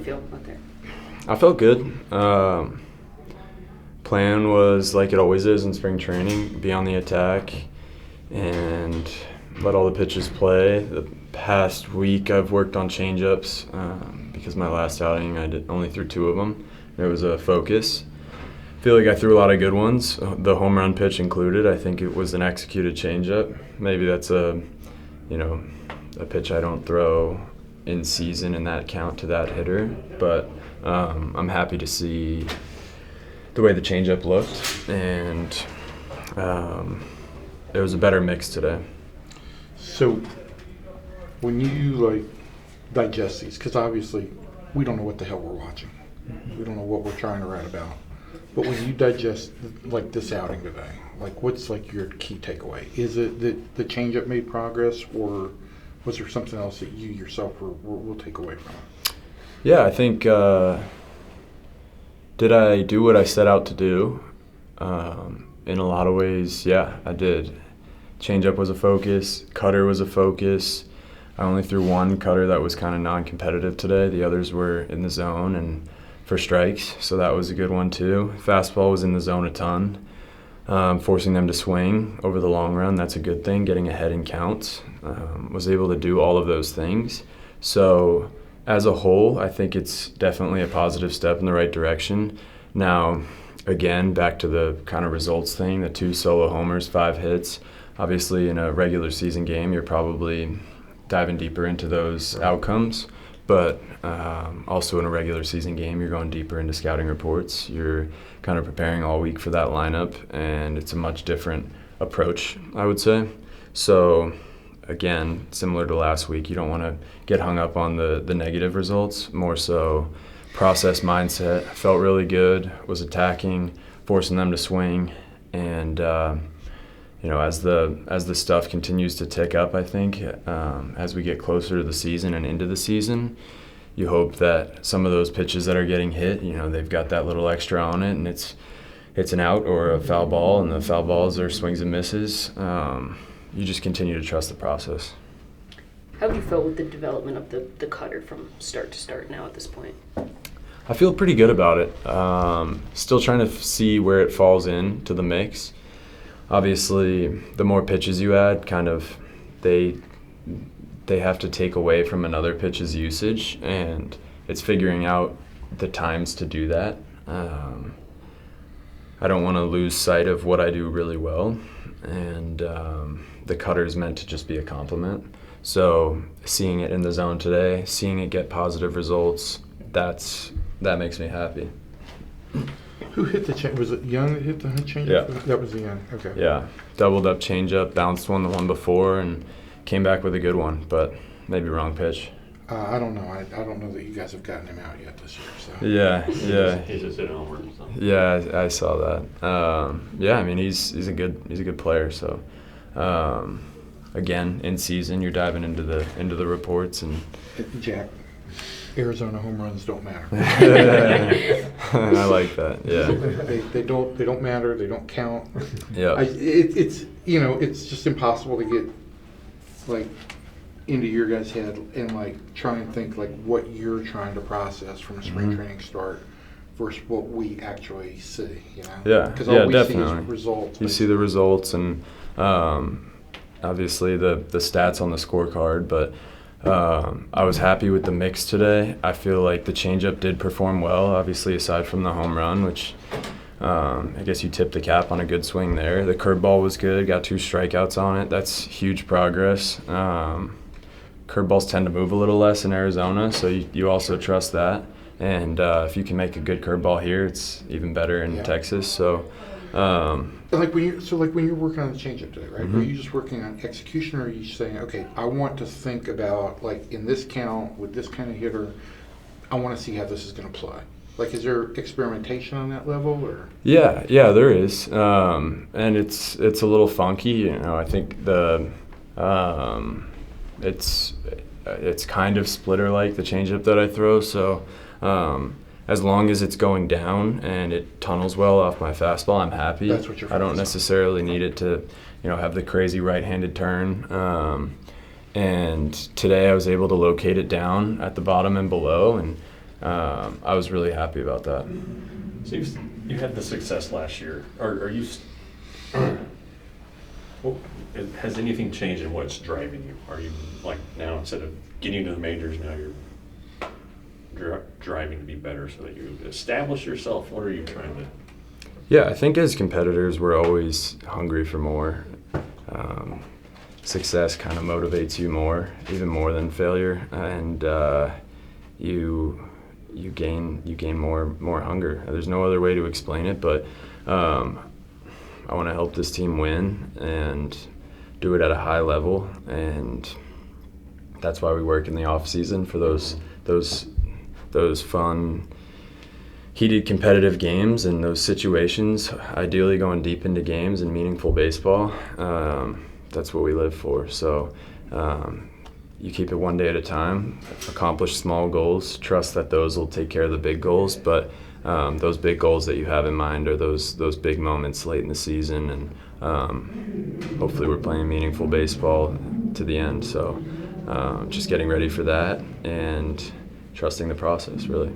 feel out there? I felt good. Plan was like it always is in spring training, be on the attack and let all the pitches play. The past week I've worked on changeups because my last outing I only threw 2 of them. There was a focus. I feel like I threw a lot of good ones, the home run pitch included. I think it was an executed changeup. Maybe that's a pitch I don't throw in season and that count to that hitter, but I'm happy to see the way the changeup looked, and it was a better mix today. So when you digest these, because obviously we don't know what the hell we're watching, we don't know what we're trying to write about, but when you digest this outing today, what's your key takeaway? Is it that the changeup made progress, or was there something else that you yourself will take away from it? Yeah, I think did I do what I set out to do? In a lot of ways, yeah, I did. Changeup was a focus. Cutter was a focus. I only threw 1 cutter that was kind of non-competitive today. The others were in the zone and for strikes, so that was a good one too. Fastball was in the zone a ton, forcing them to swing over the long run. That's a good thing, getting ahead in counts. Was able to do all of those things. So as a whole, I think it's definitely a positive step in the right direction. Now, again, back to the kind of results thing, the 2 solo homers, 5 hits. Obviously, in a regular season game, you're probably diving deeper into those outcomes. But also in a regular season game, you're going deeper into scouting reports. You're kind of preparing all week for that lineup, and it's a much different approach, I would say. So, again, similar to last week, you don't want to get hung up on the negative results, more so process mindset. Felt really good, was attacking, forcing them to swing, and as the stuff continues to tick up, I think as we get closer to the season and into the season, you hope that some of those pitches that are getting hit, they've got that little extra on it, and it's an out or a foul ball, and the foul balls are swings and misses. You just continue to trust the process. How have you felt with the development of the cutter from start to start now at this point? I feel pretty good about it. Still trying to see where it falls into the mix. Obviously, the more pitches you add, kind of they have to take away from another pitch's usage, and it's figuring out the times to do that. I don't want to lose sight of what I do really well, and the cutter is meant to just be a compliment. So seeing it in the zone today, seeing it get positive results, that makes me happy. Who hit the change? Was it Young that hit the changeup? Yeah. That was the Young. Okay. Yeah, doubled up changeup, bounced the one before, and came back with a good one, but maybe wrong pitch. I don't know. I don't know that you guys have gotten him out yet this year. So. Yeah. He's just hitting home runs. So. Yeah, I saw that. I mean he's a good player. So, again, in season, you're diving into the reports and. Jack, Arizona home runs don't matter. I like that. Yeah. They don't matter. They don't count. Yeah. It's just impossible to get into your guys' head and try and think what you're trying to process from a spring training start versus what we actually see. Yeah. Because all we definitely. see is results. You see the results and obviously the stats on the scorecard, but. I was happy with the mix today. I feel like the changeup did perform well, obviously aside from the home run, which I guess you tipped the cap on a good swing there. The curveball was good, got 2 strikeouts on it. That's huge progress. Curveballs tend to move a little less in Arizona, so you also trust that. And if you can make a good curveball here, it's even better in Texas. So. When you're working on the changeup today, right? Are you just working on execution, or are you saying, okay, I want to think about in this count with this kind of hitter, I want to see how this is going to play. Is there experimentation on that level, or? Yeah, there is, and it's a little funky. I think it's kind of splitter-like the changeup that I throw. So. As long as it's going down and it tunnels well off my fastball, I'm happy. That's what you're I don't necessarily need it to, have the crazy right-handed turn. And today I was able to locate it down at the bottom and below, and I was really happy about that. So you had the success last year. Are you? Well, has anything changed in what's driving you? Are you like now instead of getting to the majors, now you're driving to be better so that you establish yourself? What are you trying to? Yeah, I think as competitors, we're always hungry for more. Success kind of motivates you more, even more than failure, and you gain more hunger. There's no other way to explain it, but I want to help this team win and do it at a high level, and that's why we work in the off season for those fun, heated competitive games and those situations, ideally going deep into games and meaningful baseball. That's what we live for. So you keep it one day at a time, accomplish small goals, trust that those will take care of the big goals, but those big goals that you have in mind are those big moments late in the season, and hopefully we're playing meaningful baseball to the end. So just getting ready for that and trusting the process, really.